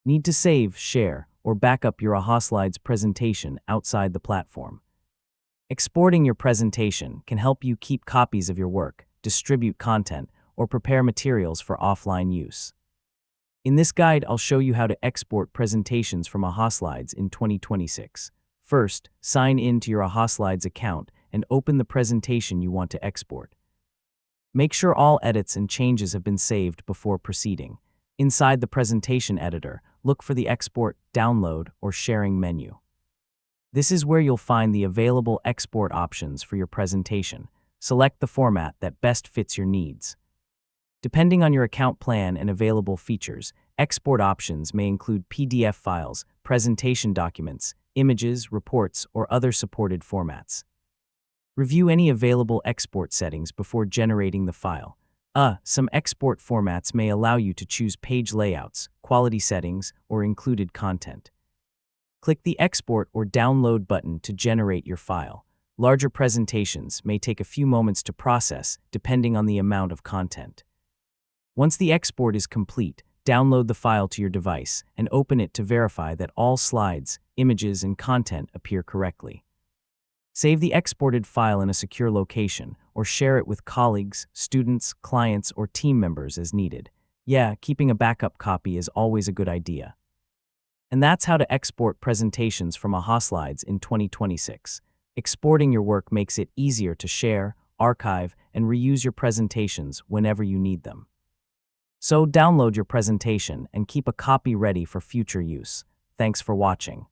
Need to save, share, or back up your AhaSlides presentation outside the platform. Exporting your presentation can help you keep copies of your work, distribute content, or prepare materials for offline use. In this guide, I'll show you how to export presentations from AhaSlides in 2026. First, sign in to your AhaSlides account and open the presentation you want to export. Make sure all edits and changes have been saved before proceeding. Inside the presentation editor, look for the Export, Download, or Sharing menu. This is where you'll find the available export options for your presentation. Select the format that best fits your needs. Depending on your account plan and available features, export options may include PDF files, presentation documents, images, reports, or other supported formats. Review any available export settings before generating the file. Some export formats may allow you to choose page layouts, quality settings, or included content. Click the Export or Download button to generate your file. Larger presentations may take a few moments to process, depending on the amount of content. Once the export is complete, download the file to your device and open it to verify that all slides, images, and content appear correctly. Save the exported file in a secure location or share it with colleagues, students, clients, or team members as needed. Keeping a backup copy is always a good idea. And that's how to export presentations from AhaSlides in 2026. Exporting your work makes it easier to share, archive, and reuse your presentations whenever you need them. So download your presentation and keep a copy ready for future use. Thanks for watching.